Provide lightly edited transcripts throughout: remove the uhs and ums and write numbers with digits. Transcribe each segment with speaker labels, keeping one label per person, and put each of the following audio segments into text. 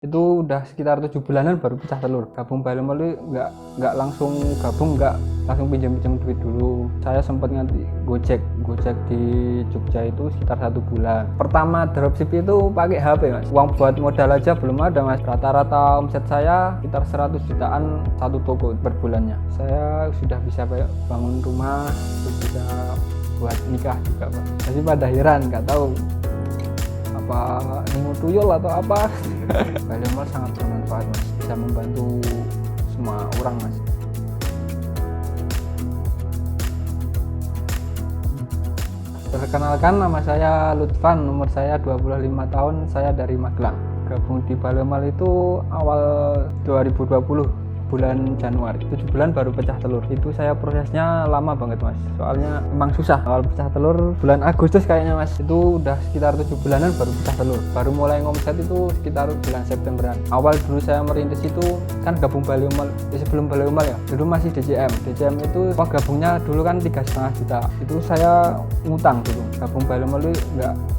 Speaker 1: Itu udah sekitar 7 bulanan baru pecah telur. Gabung Baliomall nggak langsung gabung, nggak langsung pinjam duit dulu. Saya sempat nganti gojek di Jogja itu sekitar 1 bulan. Pertama dropship itu pakai HP mas. Uang buat modal aja belum ada mas. Rata-rata omset saya sekitar 100 jutaan satu toko per bulannya. Saya sudah bisa bangun rumah, terus bisa buat nikah juga mas. Jadi pada heran, nggak tahu apa ningu tuyul atau apa. Baliomall sangat bermanfaat mas, bisa membantu semua orang mas. Perkenalkan, nama saya Lutfan, umur saya 25 tahun, saya dari Magelang. Gabung di Baliomall itu awal 2020 bulan Januari, 7 bulan baru pecah telur. Itu saya prosesnya lama banget mas, soalnya emang susah. Awal pecah telur bulan Agustus kayaknya mas, itu udah sekitar 7 bulanan baru pecah telur. Baru mulai ngomset itu sekitar bulan Septemberan. Awal dulu saya merintis itu kan gabung Baliomall, sebelum Baliomall ya, dulu masih DCM itu gabungnya dulu kan 3,5 juta. Itu saya ngutang dulu, gabung Baliomall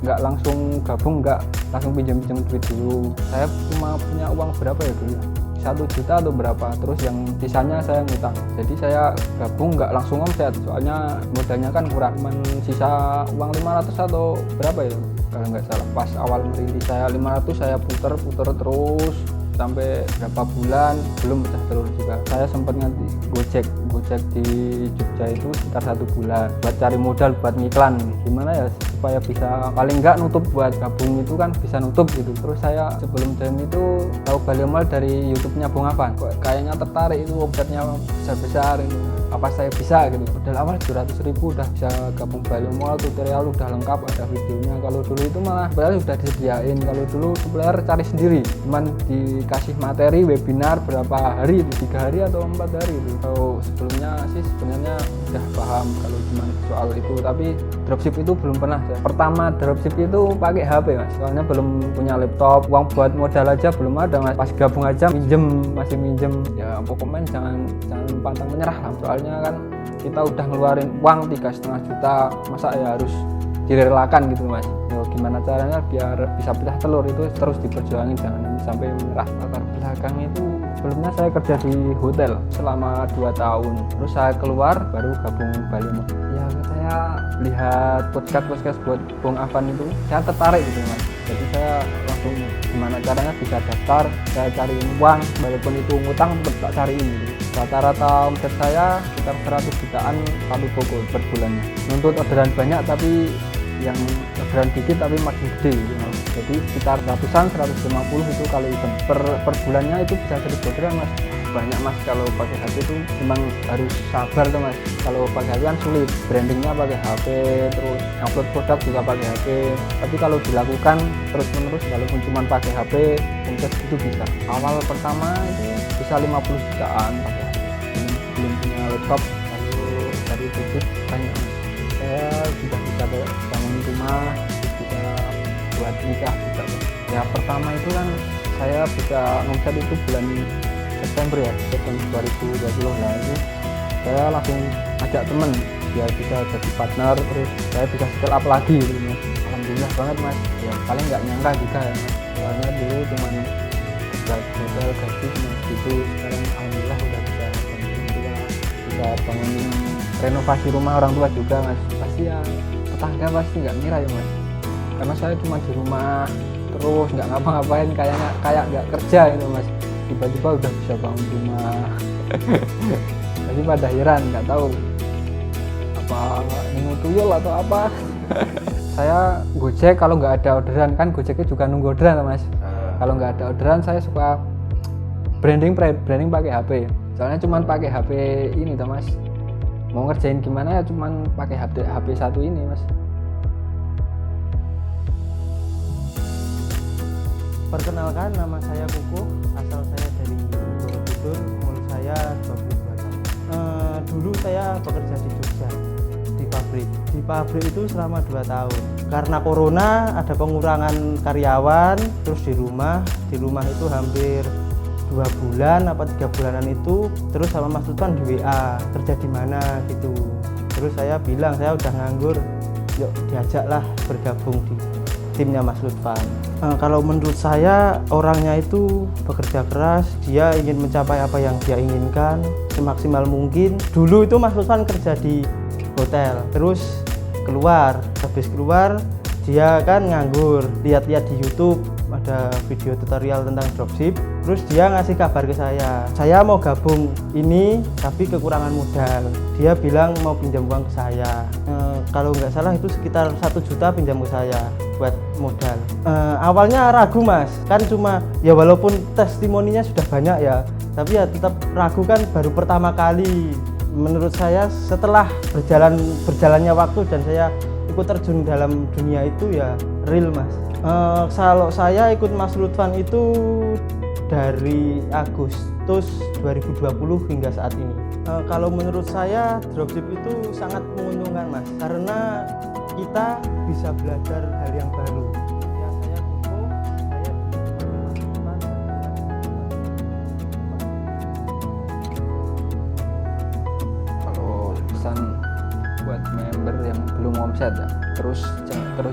Speaker 1: nggak langsung gabung, nggak langsung pinjam duit dulu. Saya cuma punya uang berapa ya dulu, 1 juta atau berapa, terus yang sisanya saya ngutang. Jadi saya gabung nggak langsung omset, soalnya modalnya kan kurang, cuman sisa uang 500 atau berapa ya kalau nggak salah. Pas awal merintis saya 500, saya puter terus sampai berapa bulan belum pecah telur juga. Saya sempat nganti gojek di Jogja itu sekitar 1 bulan buat cari modal buat ngiklan, gimana ya supaya bisa paling nggak nutup buat gabung itu kan, bisa nutup gitu. Terus saya sebelum jam itu tahu Baliomall dari YouTube-nya Bung Afan, kok kayaknya tertarik, itu omsetnya besar ini, apa saya bisa gitu. Modal awal 700.000 udah bisa gabung Baliomall, tutorial udah lengkap, ada videonya. Kalau dulu itu malah sebenarnya udah disediain, kalau dulu supplier cari sendiri, cuman dikasih materi webinar berapa hari itu, 3 hari atau 4 hari itu. Kalau sebelumnya sih sebenarnya udah paham kalau cuma soal itu, tapi dropship itu belum pernah. Pertama dropship itu pakai HP mas, soalnya belum punya laptop, uang buat modal aja belum ada mas. Pas gabung aja masih minjem ya, pokoknya jangan pantang menyerah lah, soalnya kan kita udah ngeluarin uang 3,5 juta, masa ya harus direlakan gitu mas. Gimana caranya biar bisa pecah telur, itu terus diperjuangin, jangan sampai menyerah. Latar belakang itu sebelumnya saya kerja di hotel selama 2 tahun, terus saya keluar baru gabung Baliomall. Ya saya lihat podcast buat Bung Afan itu, saya tertarik gitu mas. Jadi saya langsung gimana caranya bisa daftar, saya cariin uang, walaupun itu ngutang tetap tak cariin gitu. Rata-rata omset saya sekitar 100 jutaan satu toko per bulannya. Nuntut orderan banyak tapi yang orderan dikit tapi makin gede gitu. Jadi sekitar ratusan, 150 itu kalau event per bulannya itu bisa 1.000 orderan mas. Banyak mas, kalau pakai HP itu memang harus sabar tuh mas. Kalau pakai HP kan sulit, brandingnya pakai HP, terus upload produk juga pakai HP. Tapi kalau dilakukan terus menerus, walaupun cuma pakai HP, omset itu bisa. Awal pertama itu bisa 50 jutaan pakai HP, belum punya laptop. Lalu dari itu banyak mas, saya sudah bisa bangun rumah, bisa buat nikah juga. Ya pertama itu kan saya bisa ngomset itu bulan September 2020 lalu. Saya langsung ajak temen biar bisa jadi partner, terus saya bisa scale up lagi gitu mas. Alhamdulillah banget mas, ya paling nggak nyangka juga ya mas, soalnya dulu cuma modal gaji cuma gitu. Sekarang alhamdulillah udah bisa bangun tua, bisa bangunin renovasi rumah orang tua juga mas. Pasti ya tetangga pasti nggak ngira ya mas, karena saya cuma di rumah terus nggak ngapa-ngapain, kayak nggak kerja gitu mas, tiba-tiba udah bisa bangun rumah. Jadi pada heran, nggak tahu apa ningu tuyul atau apa. Saya gojek kalau nggak ada orderan, kan gojeknya juga nunggu orderan mas. Kalau nggak ada orderan saya suka branding pakai HP, soalnya cuman pakai HP ini tuh mas, mau ngerjain gimana ya cuman pakai HP satu ini mas.
Speaker 2: Perkenalkan, nama saya Kukuh, asal saya dari Borobudur, umur saya 22 tahun. Dulu saya bekerja di Jogja, di pabrik itu selama 2 tahun. Karena corona ada pengurangan karyawan, terus di rumah itu hampir 2 bulan apa 3 bulanan itu. Terus sama Mas Lutfan di WA, kerja di mana gitu. Terus saya bilang saya udah nganggur, yuk diajaklah bergabung di timnya Mas Lutfan. Kalau menurut saya orangnya itu bekerja keras, dia ingin mencapai apa yang dia inginkan semaksimal mungkin. Dulu itu Mas Lutfan kerja di hotel, terus habis keluar dia kan nganggur, lihat-lihat di YouTube ada video tutorial tentang dropship, terus dia ngasih kabar ke saya mau gabung ini tapi kekurangan modal. Dia bilang mau pinjam uang ke saya, kalau nggak salah itu sekitar 1 juta pinjam ke saya buat modal. Awalnya ragu Mas, kan cuma ya walaupun testimoninya sudah banyak ya, tapi ya tetap ragu kan, baru pertama kali. Menurut saya setelah berjalannya waktu dan saya ikut terjun dalam dunia itu ya real Mas. Kalau saya ikut Mas Lutfan itu dari Agustus 2020 hingga saat ini. Kalau menurut saya dropship itu sangat menguntungkan Mas, karena kita bisa belajar hal yang baru. Ya saya Kuku, saya Mas Lutfan.
Speaker 1: Kalau pesan buat member yang belum omset ya, terus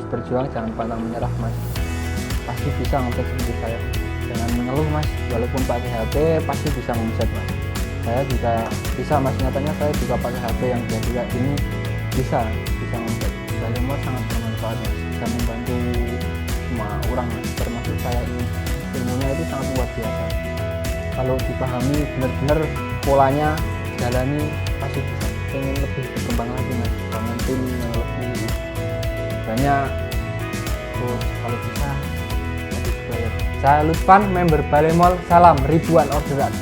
Speaker 1: berjuang, jangan pantang menyerah Mas, pasti bisa ngomset seperti saya. Jangan mengeluh Mas, walaupun pakai HP pasti bisa ngomset Mas. Saya juga bisa Mas, nyatanya saya juga pakai HP yang jadi ini bisa ngomset. Balemol sangat bermanfaat Mas, bisa membantu semua orang Mas, termasuk saya ini. Ilmunya itu sangat luar biasa, kalau dipahami benar-benar polanya, jalani, pasti bisa. Pengen lebih berkembang lagi Mas, bangun tim yang lebih banyak, terus kalau bisa habis bayar. Saya Lutfan, member Balemol, salam ribuan orderan.